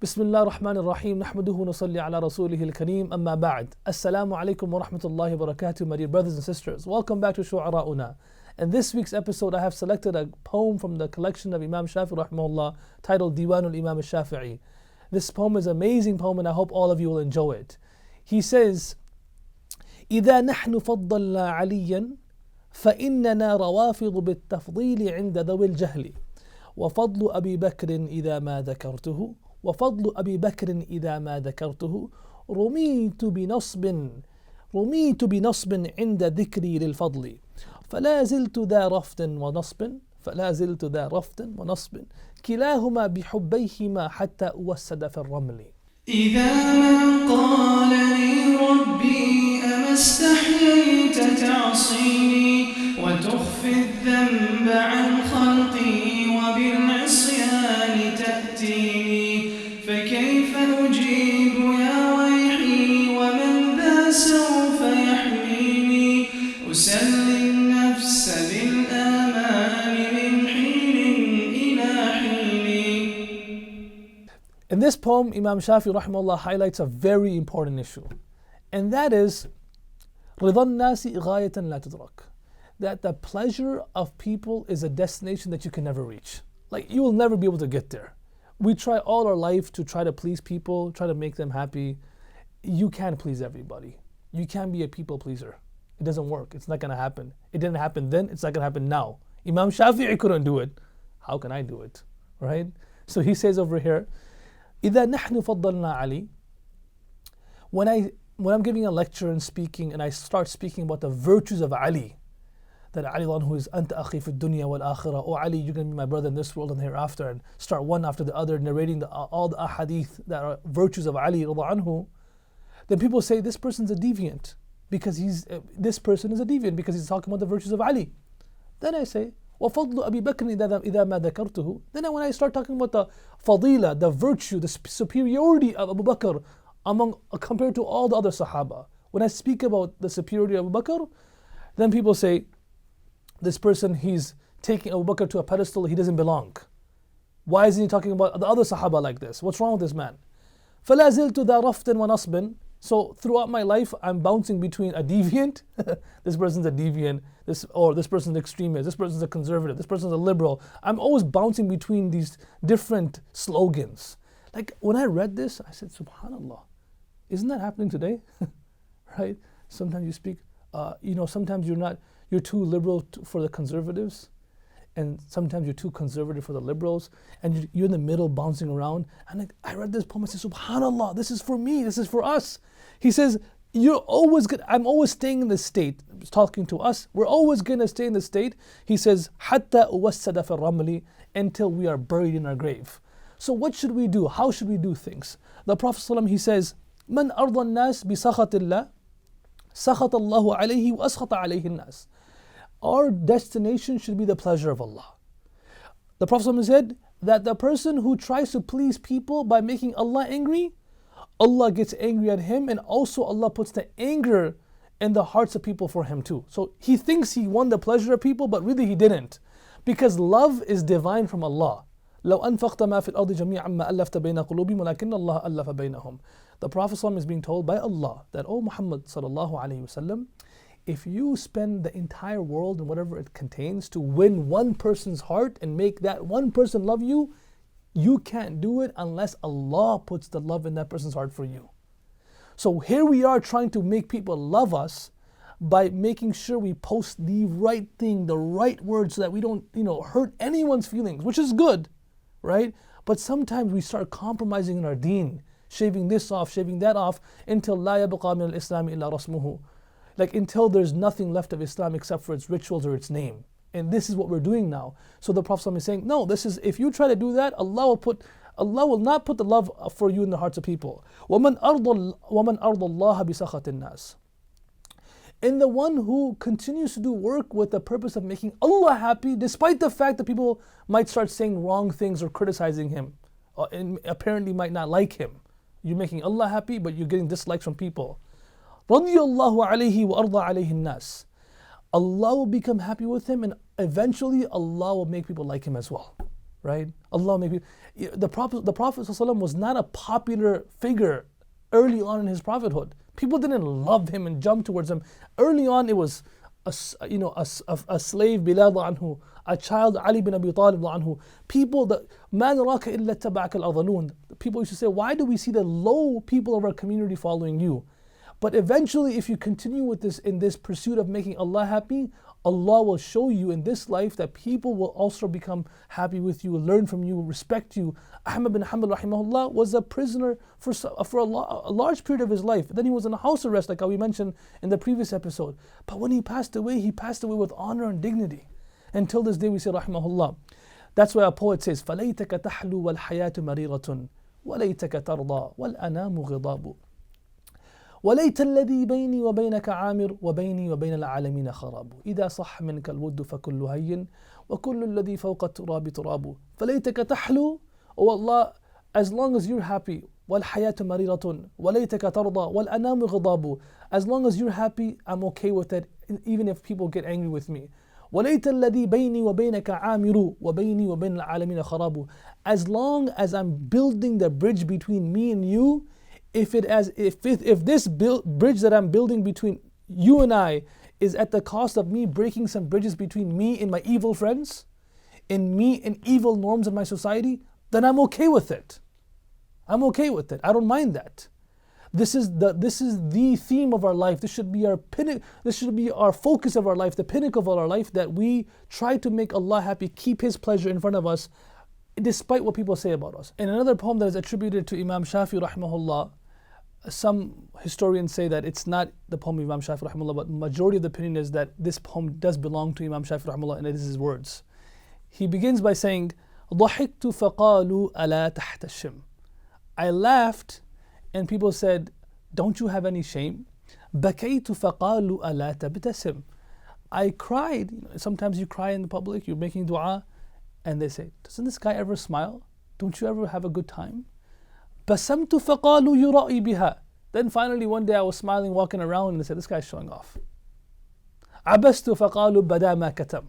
بسم الله الرحمن الرحيم نحمده ونصلي على رسوله الكريم أما بعد السلام عليكم ورحمة الله وبركاته. My dear brothers and sisters, welcome back to Shuarauna. In this week's episode, I have selected a poem from the collection of Imam Shafi rahimahullah titled Diwanul Imam Shafi'i. This poem is an amazing poem and I hope all of you will enjoy it. He says, إذا نحن فضلنا عليا فإننا روافض بالتفضيل عند ذوي الجهل وفضل أبي بكر إذا ما ذكرته وفضل أبي بكر إذا ما ذكرته رميت بنصب عند ذكري للفضل فلا زلت ذا رفض ونصب كلاهما بحبيهما حتى أوسد في الرمل. إذا ما قال لي ربي أما استحييت تعصيني وتخفي الذنب عن خلقي وبالعصيان تأتيني فكيف أجيب يا ويحي ومن ذا سوف يحميني أسلي النفس بالآمال من حين إلى حين. In this poem, Imam Shafi rahimahullah highlights a very important issue, and that is رضا الناس غاية لا تدرك. That the pleasure of people is a destination that you can never reach. Like, you will never be able to get there. We try all our life to try to please people, try to make them happy. You can't please everybody. You can't be a people pleaser. It doesn't work. It's not going to happen. It didn't happen then. It's not going to happen now. Imam Shafi'i couldn't do it. How can I do it? Right? So he says over here, إذا نحن فضلنا علي. When I'm giving a lecture and speaking and I start speaking about the virtues of Ali, that Ali who is أنت أخي في الدنيا والآخرة, oh Ali, you're going to be my brother in this world and hereafter, and start one after the other narrating all the ahadith that are virtues of Ali anhu, then people say this person's a deviant because he's talking about the virtues of Ali. Then I say وفضل أبي بكر إذا ما ذكرته. Then when I start talking about the fadila, the virtue, the superiority of Abu Bakr compared to all the other Sahaba, when I speak about the superiority of Abu Bakr, then people say this person, he's taking Abu Bakr to a pedestal he doesn't belong. Why isn't he talking about the other Sahaba like this? What's wrong with this man? فلا زلت ذا رفض ونصب. So throughout my life, I'm bouncing between a deviant, this person's a deviant, this person's an extremist, this person's a conservative, this person's a liberal. I'm always bouncing between these different slogans. Like, when I read this, I said, Subhanallah, isn't that happening today? Right? Sometimes you speak, sometimes you're too liberal for the conservatives, and sometimes you're too conservative for the liberals, and you're in the middle bouncing around. And I read this poem and said, Subhanallah, this is for me, this is for us. He says, I'm always staying in this state. He's talking to us. We're always going to stay in this state. He says, حَتَّى أُوَسَّدَ فِي الرَّمْلِ, until we are buried in our grave. So what should we do? How should we do things? The Prophet ﷺ, he says, مَنْ أَرْضَ النَّاسِ بِسَخَطِ اللَّهِ سَخَطَ اللَّهُ عَلَيْهِ وَأَسْخَطَ عَلَيْهِ النَّاسِ. Our destination should be the pleasure of Allah. The Prophet ﷺ said that the person who tries to please people by making Allah angry, Allah gets angry at him, and also Allah puts the anger in the hearts of people for him too. So he thinks he won the pleasure of people, but really he didn't. Because love is divine from Allah. لو أنفقت ما في الأرض جميعا ما ألفت بين قلوبهم ولكن الله ألف بينهم. The Prophet ﷺ is being told by Allah that, O Muhammad sallallahu alayhi wasallam, if you spend the entire world and whatever it contains to win one person's heart and make that one person love you, you can't do it unless Allah puts the love in that person's heart for you. So here we are trying to make people love us by making sure we post the right thing, the right words, so that we don't, hurt anyone's feelings, which is good, right? But sometimes we start compromising in our deen, shaving this off, shaving that off, until لا يبقى من الإسلام إلا رسمه. Like, until there's nothing left of Islam except for its rituals or its name. And this is what we're doing now. So the Prophet ﷺ is saying, no, if you try to do that, Allah will not put the love for you in the hearts of people. وَمَنْ أَرْضَ اللَّهَ بِسَخَطِ النَّاسِ. And the one who continues to do work with the purpose of making Allah happy, despite the fact that people might start saying wrong things or criticizing him, and apparently might not like him. You're making Allah happy, but you're getting dislikes from people. رَضِيَ اللَّهُ عَلَيْهِ وَأَرْضَى عَلَيْهِ النَّاسِ. Allah will become happy with him, and eventually Allah will make people like him as well. right? Allah maybe the Prophet ﷺ was not a popular figure early on in his prophethood. People didn't love him and jump towards him. Early on, it was a slave Bilal anhu, a child Ali bin Abi Talib anhu. People that ma naraka illa taba'aka al-adhalun. People used to say, why do we see the low people of our community following you? But eventually, if you continue with this in this pursuit of making Allah happy, Allah will show you in this life that people will also become happy with you, learn from you, respect you. Ahmad bin Hanbal rahimahullah was a prisoner for a large period of his life. Then he was in a house arrest, like how we mentioned in the previous episode. But when he passed away with honor and dignity. Until this day we say rahimahullah. That's why a poet says, فَلَيْتَكَ تَحْلُو وَالْحَيَاةُ مَرِيرَةٌ وَلَيْتَكَ تَرْضَى وَالْأَنَامُ غِضَابُ وليت الذي بيني وبينك عامر وبيني وبين العالمين خراب إذا صح منك الود فكل هين وكل الذي فوق التراب تراب فليتك تحلو. Oh Allah, as long as you're happy, والحياة مريرة وليتك ترضى والأنام غضاب. As long as you're happy, I'm okay with it, even if people get angry with me. وليت الذي بيني وبينك عامر وبيني وبين العالمين خراب. As long as I'm building the bridge between me and you, if this bridge that I'm building between you and I is at the cost of me breaking some bridges between me and my evil friends, and me and evil norms in my society, then I'm okay with it. I'm okay with it. I don't mind that. This is the theme of our life. This should be our This should be our focus of our life, the pinnacle of our life, that we try to make Allah happy, keep His pleasure in front of us, despite what people say about us. In another poem that is attributed to Imam Shafi rahimahullah, some historians say that it's not the poem of Imam Shafi rahimahullah, but majority of the opinion is that this poem does belong to Imam Shafi rahimahullah, and it is his words. He begins by saying, ضحكت فقالوا ألا تحتشم. I laughed and people said, don't you have any shame? بكيت فقالوا ألا تبتسم. I cried. Sometimes you cry in the public, you're making dua, and they say, doesn't this guy ever smile? Don't you ever have a good time? بسمت فقالوا يرائي بها. Then finally one day I was smiling, walking around, and they said, this guy's showing off. عبست فقالوا بدا ما كتم.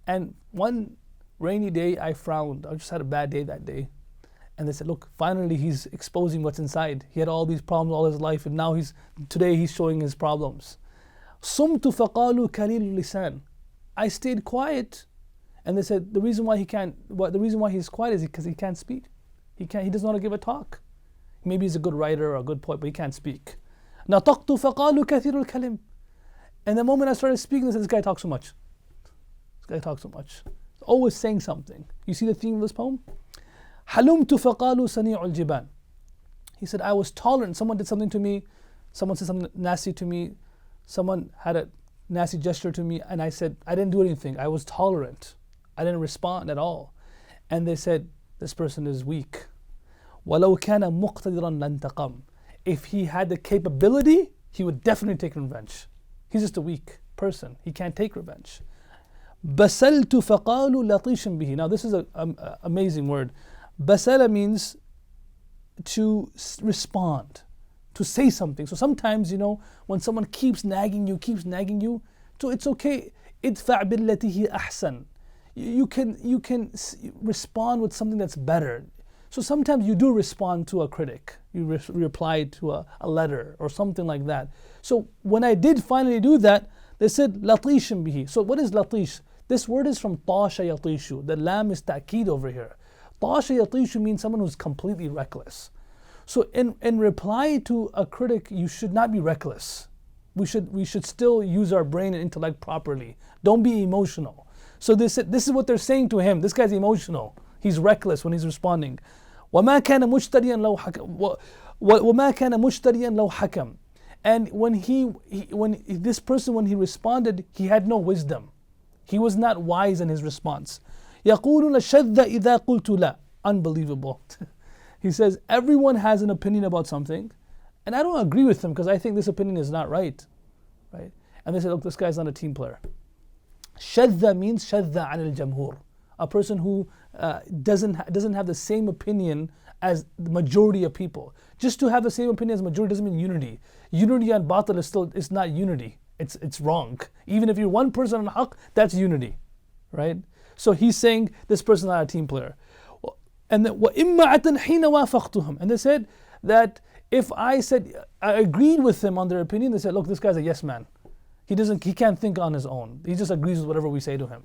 And one rainy day I frowned. I just had a bad day that day. And they said, look, finally he's exposing what's inside. He had all these problems all his life, and now today he's showing his problems. صمت فقالوا كليل اللسان. I stayed quiet, and they said the reason why he's quiet is because he can't speak. He doesn't want to give a talk. Maybe he's a good writer or a good poet, but he can't speak. نطقت فقالوا كثير الكلم. And the moment I started speaking, they said, this guy talks so much. This guy talks so much. He's always saying something. You see the theme of this poem? حلمت فقالوا سنيع الجبال. He said, I was tolerant. Someone did something to me. Someone said something nasty to me. Someone had a nasty gesture to me, and I said, I didn't do anything. I was tolerant. I didn't respond at all. And they said, this person is weak. وَلَوْ كَانَ مُقْتَدِرًا لَانْتَقَمْ. If he had the capability, he would definitely take revenge. He's just a weak person. He can't take revenge. بَسَلْتُ فَقَالُوا لَطِيشٍ بِهِ. Now this is an amazing word. Basala means to respond, to say something. So sometimes, when someone keeps nagging you, so it's okay. idfa' billati hi ahsan. You can respond with something that's better. So sometimes you do respond to a critic. You reply to a letter or something like that. So when I did finally do that, they said latishan bihi. So what is latish? This word is from tasha yatishu. The lam is ta'keed over here. Tasha yatishu means someone who's completely reckless. So in reply to a critic, you should not be reckless. We should still use our brain and intellect properly. Don't be emotional. So this is what they're saying to him. This guy's emotional. He's reckless when he's responding. وَمَا كَانَ مُجْتَرِيًا لَوْ حَكَمْ. And when he responded, he had no wisdom. He was not wise in his response. يَقُولُونَ شَذَّ إِذَا قُلْتُ لَا. Unbelievable. He says, everyone has an opinion about something, and I don't agree with them because I think this opinion is not right. Right? And they say, look, this guy's not a team player. Shadda means shadda anil jamhur. A person who doesn't have the same opinion as the majority of people. Just to have the same opinion as majority doesn't mean unity. Unity and batil is not unity. It's wrong. Even if you're one person on haqq, that's unity. Right? So he's saying this person's not a team player. And then وَإِمَّعَةً حِينَ وَافَقْتُهُمْ. And they said that if I agreed with them on their opinion, they said, look, this guy's a yes man. He can't think on his own. He just agrees with whatever we say to him.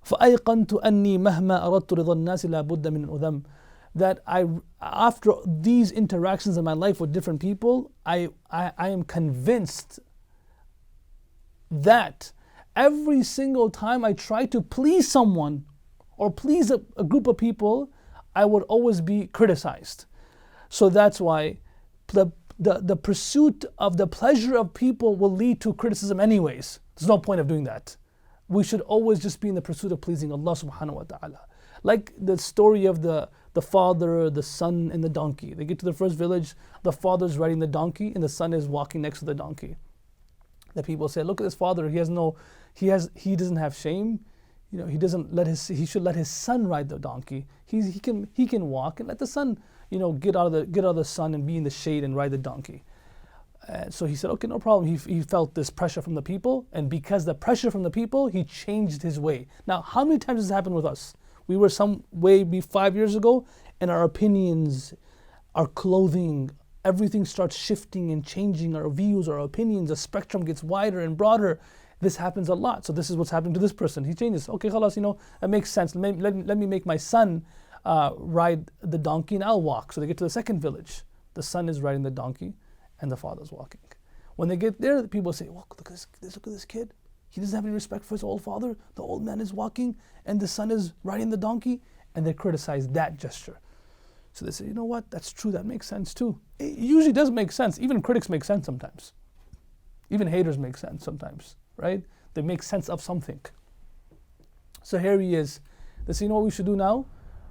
فَأَيْقَنْتُ أَنِّي مَهْمَا أَرَدْتُ رِضَى النَّاسِ لَا بُدَّ مِنْ الْأُذَمِ. That after these interactions in my life with different people, I am convinced that every single time I try to please someone or please a group of people, I would always be criticized. So that's why the pursuit of the pleasure of people will lead to criticism anyways. There's no point of doing that. We should always just be in the pursuit of pleasing Allah subhanahu wa ta'ala. Like the story of the father, the son, and the donkey. They get to the first village, the father's riding the donkey, and the son is walking next to the donkey. The people say, look at this father, he doesn't have shame. He should let his son ride the donkey. He can walk, and let the son, get out of the sun and be in the shade and ride the donkey. So he said, okay, no problem. He felt this pressure from the people, and because the pressure from the people, he changed his way. Now, how many times has this happened with us? We were some way 5 years ago, and our opinions, our clothing, everything starts shifting and changing. Our views, our opinions, the spectrum gets wider and broader. This happens a lot. So this is what's happening to this person. He changes. Okay, khalas, that makes sense. Let me make my son ride the donkey and I'll walk. So they get to the second village. The son is riding the donkey and the father's walking. When they get there, the people say, look at this kid. He doesn't have any respect for his old father. The old man is walking and the son is riding the donkey, and they criticize that gesture. So they say, you know what, that's true, that makes sense too. It usually does make sense. Even critics make sense sometimes. Even haters make sense sometimes, right? They make sense of something. So here he is. They say, you know what we should do now?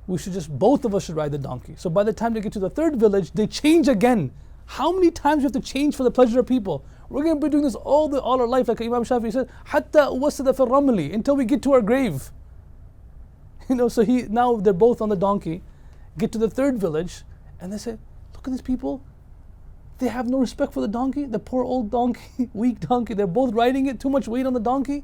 Both of us should ride the donkey. So by the time they get to the third village, they change again. How many times do you have to change for the pleasure of people? We're going to be doing this all our life, like Imam Shafi said, حَتَّى أُوَسَّدَ فِي الرَّمْلِ, until we get to our grave. So now they're both on the donkey, get to the third village, and they say, look at these people. They have no respect for the donkey, the poor old donkey, weak donkey. They're both riding it, too much weight on the donkey.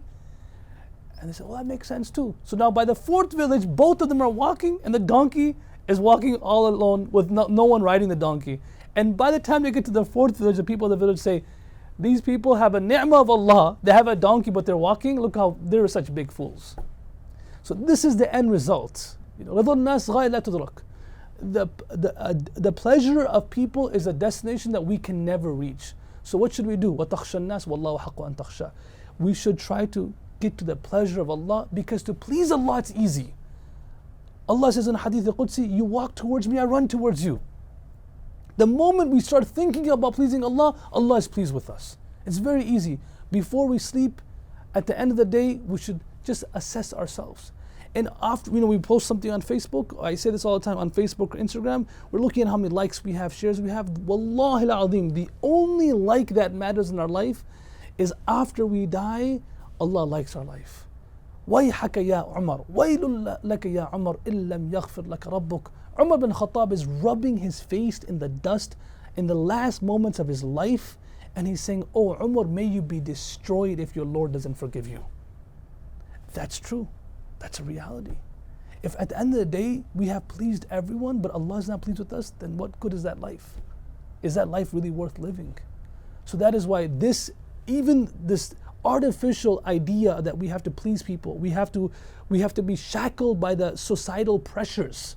And they say, well, that makes sense too. So now by the fourth village, both of them are walking, and the donkey is walking all alone with no one riding the donkey. And by the time they get to the fourth village, the people of the village say, these people have a ni'mah of Allah. They have a donkey, but they're walking. Look how they're such big fools. So this is the end result. رِضَى النَّاسِ غَايَةً لَا تُدْرَكْ. The pleasure of people is a destination that we can never reach. So what should we do? وَتَخْشَى النَّاسِ وَاللَّهُ حَقُّ أَن تَخْشَى. We should try to get to the pleasure of Allah, because to please Allah, it's easy. Allah says in Hadith al-Qudsi, you walk towards me, I run towards you. The moment we start thinking about pleasing Allah, Allah is pleased with us. It's very easy. Before we sleep, at the end of the day, we should just assess ourselves. And after, we post something on Facebook. I say this all the time on Facebook or Instagram. We're looking at how many likes we have, shares we have. Wallahi al-azim, the only like that matters in our life is after we die, Allah likes our life. وَيْحَكَ يَا عُمَرْ وَيْلٌ لَكَ يَا عُمَرْ إِن لَمْ يَغْفِرْ لَكَ رَبُّكَ. Umar bin Khattab is rubbing his face in the dust in the last moments of his life, and he's saying, oh Umar, may you be destroyed if your Lord doesn't forgive you. That's true. That's a reality. If at the end of the day we have pleased everyone, but Allah is not pleased with us, then what good is that life? Is that life really worth living? So that is why this artificial idea that we have to please people, we have to be shackled by the societal pressures,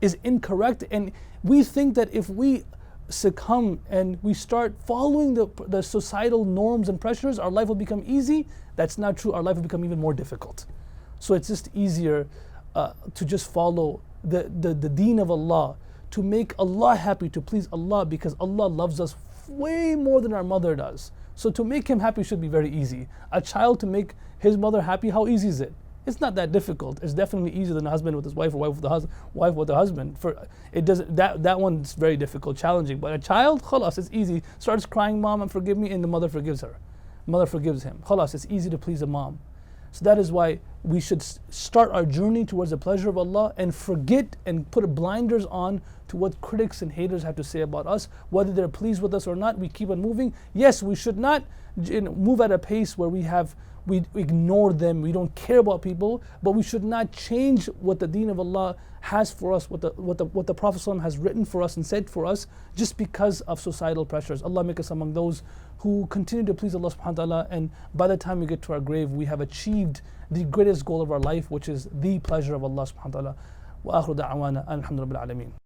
is incorrect. And we think that if we succumb and we start following the societal norms and pressures, our life will become easy. That's not true. Our life will become even more difficult. So it's just easier to just follow the deen of Allah, to make Allah happy, to please Allah, because Allah loves us way more than our mother does. So to make Him happy should be very easy. A child to make his mother happy, how easy is it? It's not that difficult. It's definitely easier than a husband with his wife, or wife with the husband. That one's very difficult, challenging. But a child, khalas, it's easy. Starts crying, mom, and forgive me, and the mother forgives her. Mother forgives him. Khalas, it's easy to please a mom. So that is why we should start our journey towards the pleasure of Allah and forget and put blinders on to what critics and haters have to say about us. Whether they're pleased with us or not, we keep on moving. Yes, we should not move at a pace where we ignore them, we don't care about people, but we should not change what the deen of Allah has for us, what the Prophet ﷺ has written for us and said for us, just because of societal pressures. Allah make us among those who continue to please Allah subhanahu wa ta'ala, and by the time we get to our grave, we have achieved the greatest goal of our life, which is the pleasure of Allah subhanahu wa ta'ala. Wa akhiru da'wana alhamdulillahi rabbil alameen.